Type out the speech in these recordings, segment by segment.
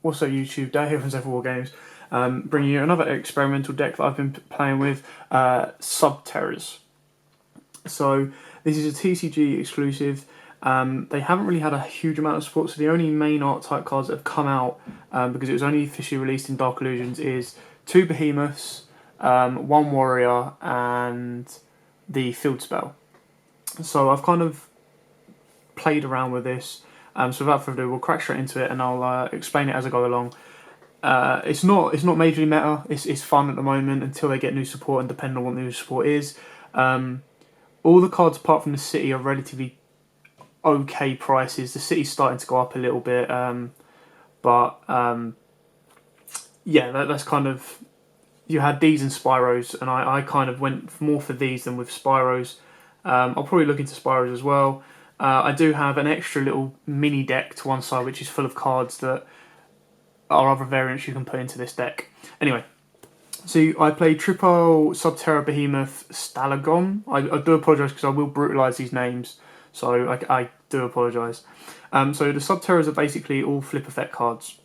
What's up YouTube, Day here from Zephyr Wargames, bringing you another experimental deck that I've been playing with, SUBTERRORs. So this is a TCG exclusive. They haven't really had a huge amount of support, so the only main art type cards that have come out, because it was only officially released in Dark Illusions, is 2 Behemoths, 1 Warrior, and the Field Spell. So I've kind of played around with this. So without further ado, we'll crack straight into it, and I'll explain it as I go along. It's not majorly meta. It's fun at the moment until they get new support, and depending on what the new support is, all the cards apart from the city are relatively okay prices. The city's starting to go up a little bit, yeah, that's kind of, you had these and Spyros, and I kind of went more for these than with Spyros. I'll probably look into Spyros as well. I do have an extra little mini deck to one side, which is full of cards that are other variants you can put into this deck. Anyway, so I played triple SUBTERROR Behemoth Stalagon. I do apologise because I will brutalise these names, so I do apologise. So the SUBTERRORs are basically all flip effect cards.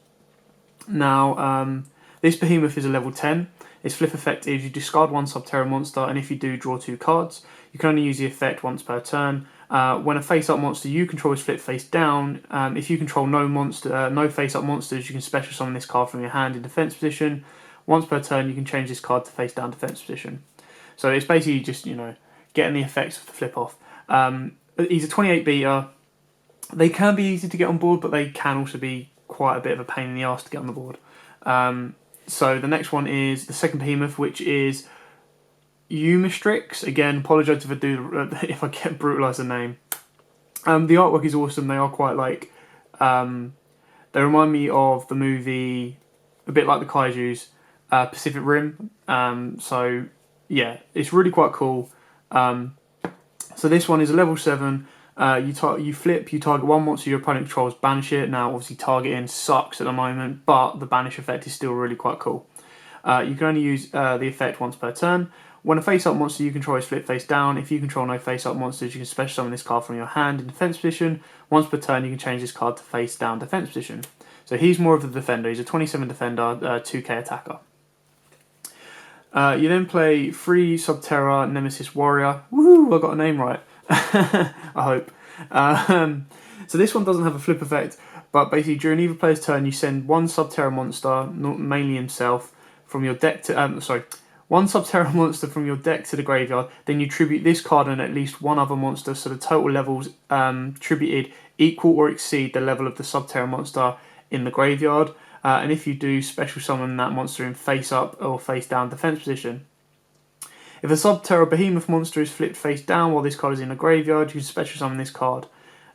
Now, this Behemoth is a level 10. Its flip effect is you discard 1 SUBTERROR monster, and if you do, draw 2 cards. You can only use the effect once per turn. When a face-up monster you control is flipped face down, if you control no face-up monsters, you can special summon this card from your hand in defense position. Once per turn, you can change this card to face down defense position. So it's basically just, getting the effects of the flip off. He's a 28 beater. They can be easy to get on board, but they can also be quite a bit of a pain in the arse to get on the board. So the next one is the second Behemoth, which is Yugioh. Again, apologise if I get brutalised the name. The artwork is awesome. They are quite like, they remind me of the movie, a bit like the Kaijus, Pacific Rim. So yeah, it's really quite cool. So this one is a level 7. You flip, you target 1 monster your opponent controls, banish it. Now obviously targeting sucks at the moment, but the banish effect is still really quite cool. You can only use the effect once per turn. When a face-up monster you control is flipped face down, if you control no face-up monsters, you can special summon this card from your hand in defense position. Once per turn, you can change this card to face down defense position. So he's more of the defender. He's a 27 defender, 2k attacker. You then play 3 SUBTERROR Nemesis Warrior. Woohoo! I got a name right. I hope. So this one doesn't have a flip effect, but basically during either player's turn, you send 1 SUBTERROR monster, mainly himself, from your deck to 1 SUBTERROR monster from your deck to the graveyard. Then you tribute this card and at least 1 other monster, so the total levels tributed equal or exceed the level of the SUBTERROR monster in the graveyard. And if you do, special summon that monster in face up or face down defense position. If a SUBTERROR Behemoth monster is flipped face down while this card is in the graveyard, you can special summon this card.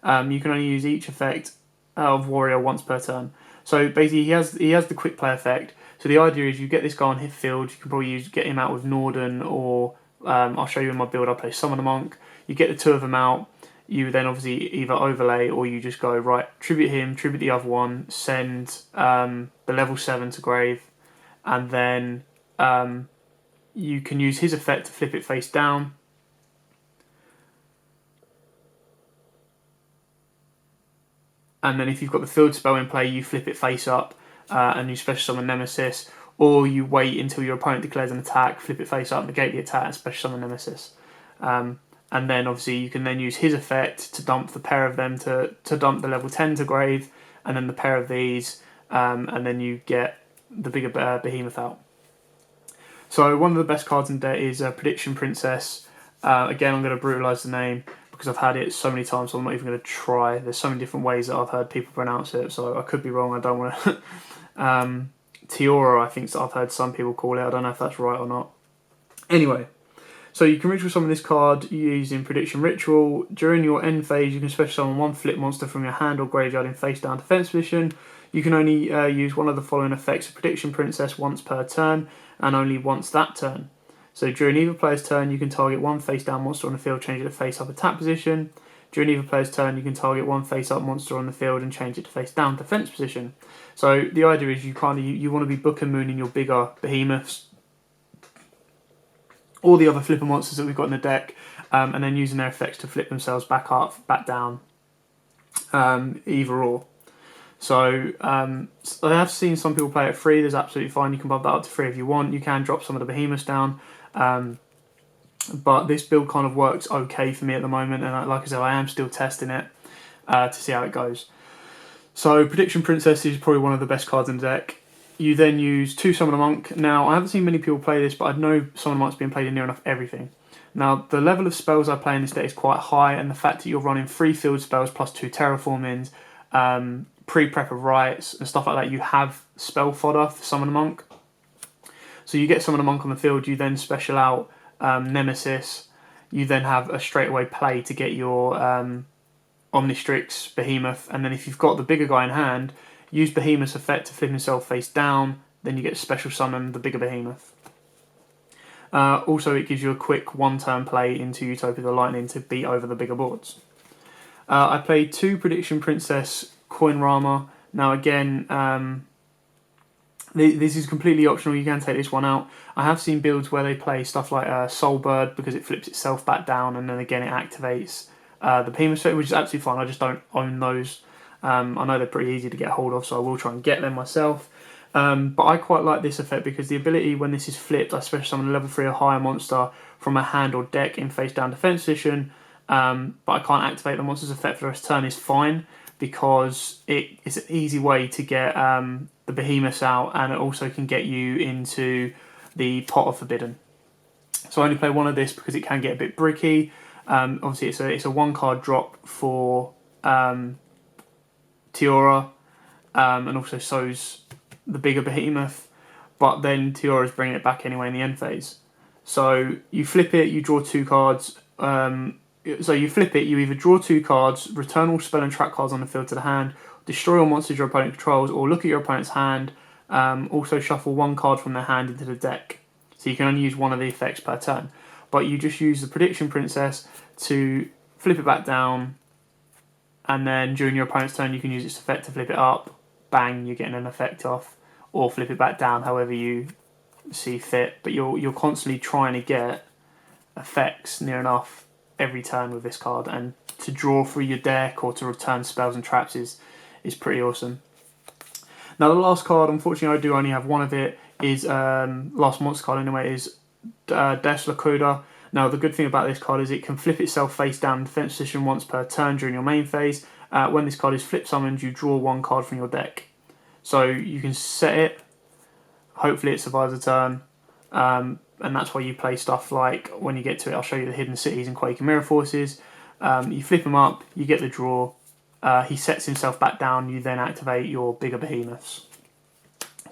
You can only use each effect of Warrior once per turn. So basically, he has the quick play effect. So the idea is you get this guy on hit field. You can probably get him out with Norden, or I'll show you in my build. I play Summon a Monk. You get the 2 of them out. You then obviously either overlay or you just go right, tribute him, tribute the other one, send the level 7 to grave, and then you can use his effect to flip it face down. And then if you've got the field spell in play, you flip it face up and you special summon Nemesis, or you wait until your opponent declares an attack, flip it face up, negate the attack, and special summon Nemesis. And then obviously you can then use his effect to dump the pair of them to dump the level 10 to grave, and then the pair of these, and then you get the bigger Behemoth out. So one of the best cards in deck is Prediction Princess. Again, I'm going to brutalise the name because I've had it so many times, so I'm not even going to try. There's so many different ways that I've heard people pronounce it, so I could be wrong. I don't want to. Tiora, I think I've heard some people call it. I don't know if that's right or not. Anyway, so you can ritual summon this card using Prediction Ritual. During your end phase, you can special summon 1 flip monster from your hand or graveyard in face down defense position. You can only use one of the following effects of Prediction Princess once per turn, and only once that turn. So during either player's turn, you can target 1 face down monster on the field, change it to face up attack position. During either player's turn, you can target 1 face up monster on the field and change it to face down defense position. So the idea is you want to be book and mooning your bigger Behemoths, all the other flipper monsters that we've got in the deck, and then using their effects to flip themselves back up, back down, either or. So I have seen some people play at 3. There's absolutely fine. You can bump that up to 3 if you want. You can drop some of the behemoths down. But this build kind of works okay for me at the moment, and like I said, I am still testing it to see how it goes. So Prediction Princess is probably one of the best cards in the deck. You then use 2 Summon a Monk. Now, I haven't seen many people play this, but I know Summon a Monk's being played in near enough everything. Now, the level of spells I play in this deck is quite high, and the fact that you're running 3 field spells plus 2 terraformings, pre-prep of rights, and stuff like that, you have spell fodder for Summon a Monk. So you get Summon a Monk on the field, you then special out Nemesis, you then have a straightaway play to get your Omnistrix Behemoth, and then if you've got the bigger guy in hand, use Behemoth's effect to flip himself face down, then you get special summon the bigger Behemoth. Also, it gives you a quick one-turn play into Utopia the Lightning to beat over the bigger boards. I played 2 Prediction Princess Coin Rama. Now again, this is completely optional, you can take this one out. I have seen builds where they play stuff like Soul Bird because it flips itself back down and then again it activates the Behemoth, which is absolutely fine. I just don't own those. I know they're pretty easy to get hold of, so I will try and get them myself. But I quite like this effect because the ability when this is flipped, I special summon a level 3 or higher monster from a hand or deck in face down defense position, but I can't activate the monster's effect for the rest of the turn is fine because it's an easy way to get the Behemoths out, and it also can get you into the Pot of Forbidden. So I only play one of this because it can get a bit bricky. Obviously it's a 1-card drop for Tiora, and also so's the bigger Behemoth, but then Tiora's bringing it back anyway in the end phase. So you flip it, you draw 2 cards. So you flip it, you either draw 2 cards, return all spell and trap cards on the field to the hand, destroy all monsters your opponent controls, or look at your opponent's hand. Also shuffle 1 card from their hand into the deck. So you can only use one of the effects per turn. But you just use the Prediction Princess to flip it back down, and then during your opponent's turn you can use its effect to flip it up. Bang, you're getting an effect off, or flip it back down, however you see fit. But you're constantly trying to get effects near enough every turn with this card, and to draw through your deck or to return spells and traps is pretty awesome. Now the last card, unfortunately I do only have one of it, is last monster card anyway, is Death's Lakoda. Now the good thing about this card is it can flip itself face down in defense position once per turn during your main phase. When this card is flip summoned, you draw 1 card from your deck. So you can set it, hopefully it survives a turn, and that's why you play stuff like, when you get to it, I'll show you the Hidden Cities and Quake and Mirror Forces. You flip him up, you get the draw, he sets himself back down, you then activate your bigger Behemoths.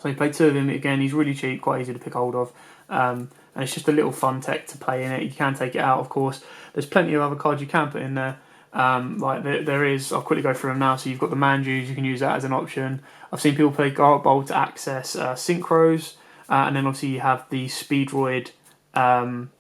So you play 2 of him, again he's really cheap, quite easy to pick hold of, and it's just a little fun tech to play in it. You can take it out, of course. There's plenty of other cards you can put in there. Like there is, I'll quickly go through them now. So you've got the Manjus, you can use that as an option. I've seen people play Garlic Bolt to access Synchros, and then obviously you have the Speedroid engine,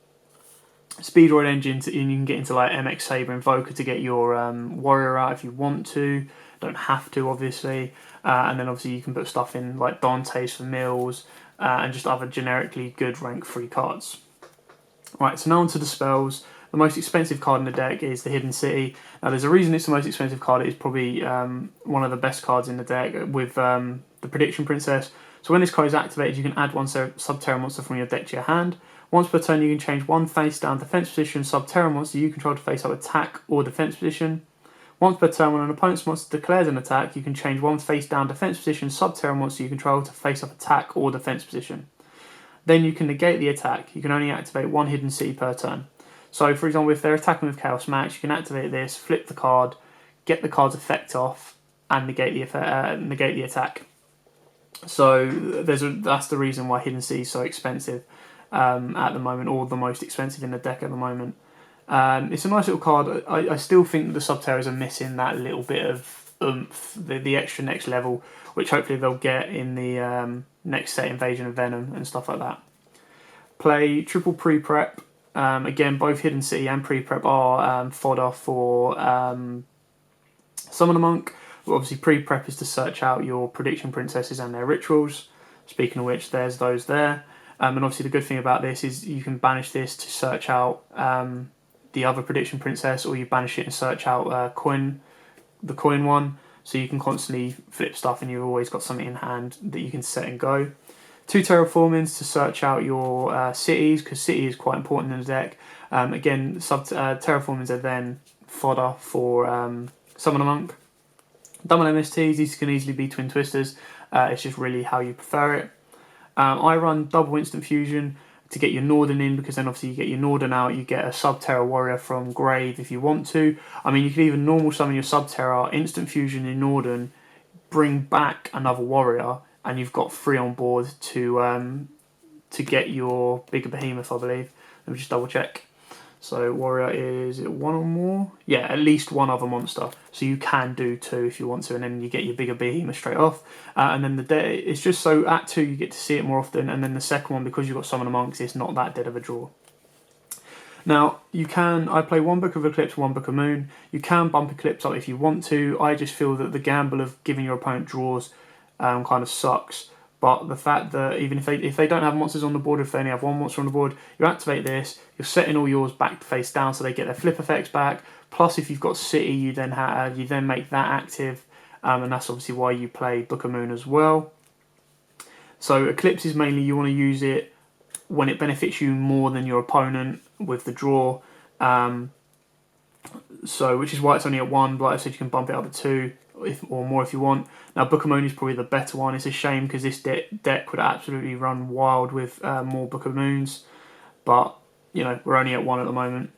and you can get into like MX Saber Invoker to get your Warrior out if you want to. Don't have to, obviously. And then obviously you can put stuff in like Dante's for Mills, and just other generically good rank 3 cards. Right, so now onto the spells. The most expensive card in the deck is the Hidden City. Now there's a reason it's the most expensive card. It is probably one of the best cards in the deck with the Prediction Princess. So when this card is activated, you can add 1 subterror monster from your deck to your hand. Once per turn, you can change 1 face down defense position subterror monster you control to face up attack or defense position. Once per turn, when an opponent's monster declares an attack, you can change 1 face down defense position subterror monster you control to face up attack or defense position. Then you can negate the attack. You can only activate 1 Hidden City per turn. So, for example, if they're attacking with Chaos Max, you can activate this, flip the card, get the card's effect off, and negate the attack. So that's the reason why Hidden City is so expensive at the moment, or the most expensive in the deck at the moment. It's a nice little card. I still think the Subterrors are missing that little bit of oomph, the extra next level, which hopefully they'll get in the next set Invasion of Venom and stuff like that. Play triple pre-prep. Again, both Hidden City and pre-prep are fodder for Summon a Monk. But obviously pre-prep is to search out your Prediction Princesses and their rituals. Speaking of which, there's those there. And obviously the good thing about this is you can banish this to search out the other Prediction Princess, or you banish it and search out the coin one. so you can constantly flip stuff and you've always got something in hand that you can set and go. 2 terraformings to search out your cities, because city is quite important in the deck. Again, terraformings are then fodder for Summon a Monk. Double MSTs, these can easily be Twin Twisters. It's just really how you prefer it. I run double Instant Fusion to get your Northern in, because then obviously you get your Northern out, you get a Subterror Warrior from Grave if you want to. I mean, you could even normal summon your Subterror, Instant Fusion in Northern, bring back another Warrior, and you've got 3 on board to get your bigger behemoth, I believe. Let me just double check. So Warrior is it 1 or more? Yeah, at least 1 other monster. So you can do 2 if you want to, and then you get your bigger behemoth straight off. And then it's just so at 2 you get to see it more often, and then the second one, because you've got Summon a Monks, it's not that dead of a draw. Now, I play 1 Book of Eclipse, 1 Book of Moon. You can bump Eclipse up if you want to. I just feel that the gamble of giving your opponent draws kind of sucks. But the fact that even if they don't have monsters on the board, if they only have 1 monster on the board, you activate this, you're setting all yours back face down so they get their flip effects back. Plus, if you've got City, you then make that active, and that's obviously why you play Book of Moon as well. So Eclipse is mainly you want to use it when it benefits you more than your opponent with the draw. Which is why it's only at 1. But like I said, you can bump it up to 2 or more if you want. Now, Book of Moon is probably the better one. It's a shame because this deck would absolutely run wild with more Book of Moons. But, we're only at 1 at the moment.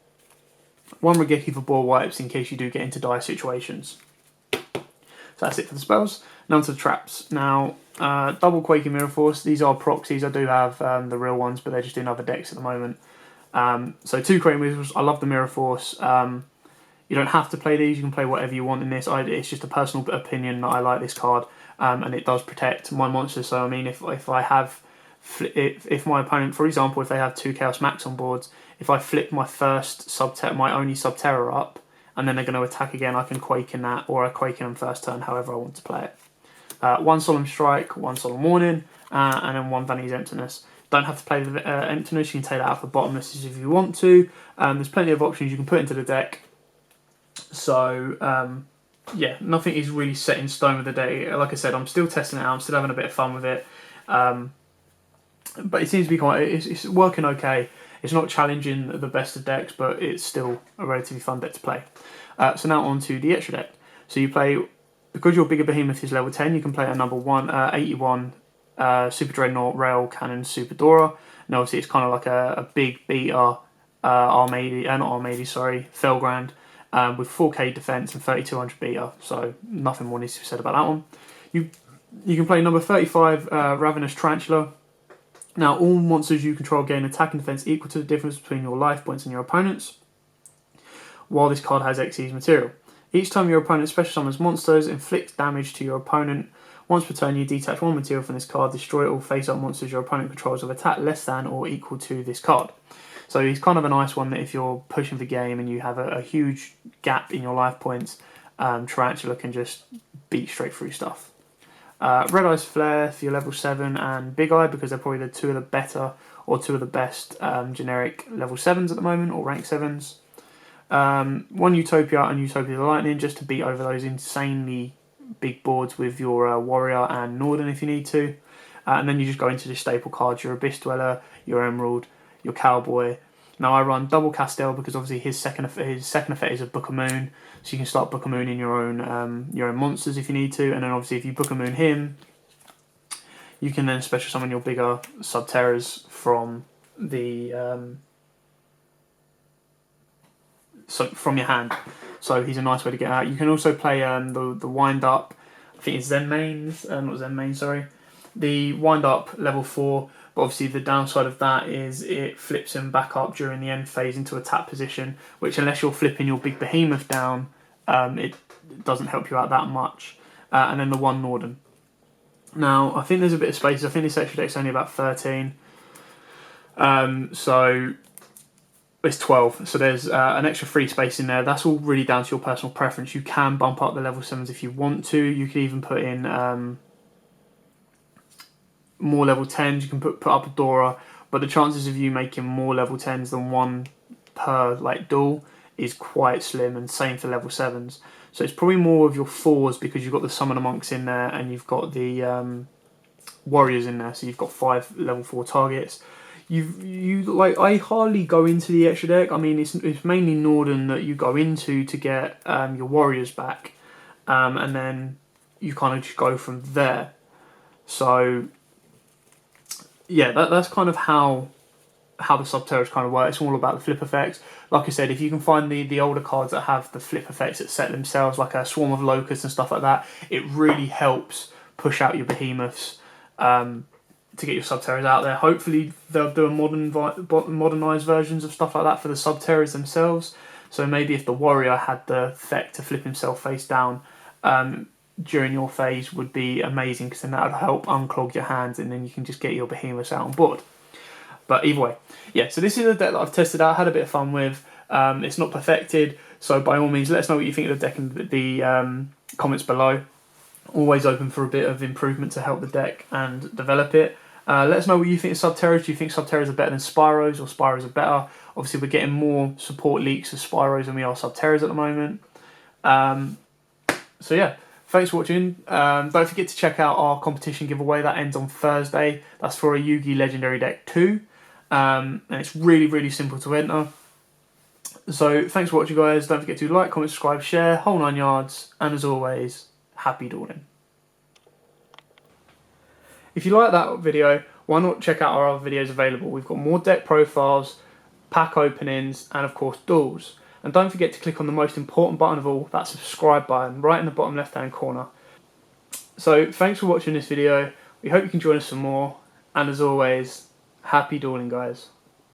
1 Regeki for ball wipes in case you do get into dire situations. So that's it for the spells. Now onto the traps. Now, double Quaking Mirror Force. These are proxies. I do have the real ones, but they're just in other decks at the moment. So 2 Quaking Mirror Force. I love the Mirror Force. You don't have to play these, you can play whatever you want in this. It's just a personal opinion that I like this card, and it does protect my monsters. So I mean, if my opponent, for example, if they have 2 Chaos Max on boards, if I flip my only Subterror up, and then they're going to attack again, I can Quaken that, or I Quaken them first turn, however I want to play it. 1 Solemn Strike, 1 Solemn Warning, and then 1 Vanity's Emptiness. Don't have to play the Emptiness, you can take that out for Bottomlesses if you want to. There's plenty of options you can put into the deck. So, nothing is really set in stone with the deck. Like I said, I'm still testing it out. I'm still having a bit of fun with it. But it seems to be it's working okay. It's not challenging the best of decks, but it's still a relatively fun deck to play. So now on to the extra deck. So you play, because your bigger behemoth is level 10, you can play a number 81 Super Dreadnought Rail Cannon Super Dora. Now obviously it's kind of like a big beater Felgrand. With 4k defense and 3200 beater, so nothing more needs to be said about that one. You can play number 35 Ravenous Tarantula. Now all monsters you control gain attack and defense equal to the difference between your life points and your opponent's, while this card has Xyz material. Each time your opponent special summons monsters, inflicts damage to your opponent. Once per turn, you detach 1 material from this card, destroy all face-up monsters your opponent controls with attack less than or equal to this card. So he's kind of a nice one that if you're pushing the game and you have a huge gap in your life points, Tarantula can just beat straight through stuff. Red Eye's Flare for your level 7 and Big Eye, because they're probably the 2 of the better or 2 of the best generic level 7s at the moment, or rank 7s. 1 Utopia and Utopia the Lightning, just to beat over those insanely big boards with your Warrior and Norden if you need to. And then you just go into the staple cards, your Abyss Dweller, your Emerald, your Cowboy. Now I run double Castell because obviously his second effect is a Book of Moon, so you can start Book of Moon in your own monsters if you need to, and then obviously if you Book of Moon him, you can then special summon your bigger Subterrors from the from your hand. So he's a nice way to get out. You can also play the Wind Up. I think it's Zen Mains, not Zen Main, sorry. The Wind Up level 4. But obviously the downside of that is it flips him back up during the end phase into a tap position, which unless you're flipping your big behemoth down, it doesn't help you out that much. And then the 1 Norden. Now, I think there's a bit of space. I think this extra deck's only about 13. So it's 12. So there's an extra free space in there. That's all really down to your personal preference. You can bump up the level 7s if you want to. You can even put in more level 10s, you can put up a Dora, but the chances of you making more level 10s than 1 per duel is quite slim, and same for level 7s. So it's probably more of your 4s, because you've got the Summoner Monks in there and you've got the Warriors in there, so you've got 5 level 4 targets. I hardly go into the extra deck. I mean, it's mainly Norden that you go into to get your Warriors back, and then you kind of just go from there. So yeah, that's kind of how the subterrors kind of work. It's all about the flip effects. Like I said, if you can find the older cards that have the flip effects that set themselves, like a Swarm of Locusts and stuff like that, it really helps push out your behemoths to get your subterrors out there. Hopefully they'll do a modernised versions of stuff like that for the subterrors themselves. So maybe if the warrior had the effect to flip himself face down during your phase, would be amazing, because then that would help unclog your hands, and then you can just get your behemoths out on board. But either way, yeah, so this is a deck that I've tested out, had a bit of fun with. It's not perfected, so by all means, let us know what you think of the deck in the comments below. Always open for a bit of improvement to help the deck and develop it. Let us know what you think of Subterrors. Do you think Subterrors are better than Spyros, or Spyros are better? Obviously, we're getting more support leaks of Spyros than we are Subterrors at the moment. So yeah, thanks for watching. Don't forget to check out our competition giveaway. That ends on Thursday. That's for a Yugioh Legendary Deck 2. And it's really, really simple to enter. So thanks for watching, guys. Don't forget to like, comment, subscribe, share, whole 9 yards. And as always, happy dawning. If you like that video, why not check out our other videos available? We've got more deck profiles, pack openings, and of course duels. And don't forget to click on the most important button of all, that subscribe button, right in the bottom left hand corner. So thanks for watching this video. We hope you can join us some more. And as always, happy dawning, guys.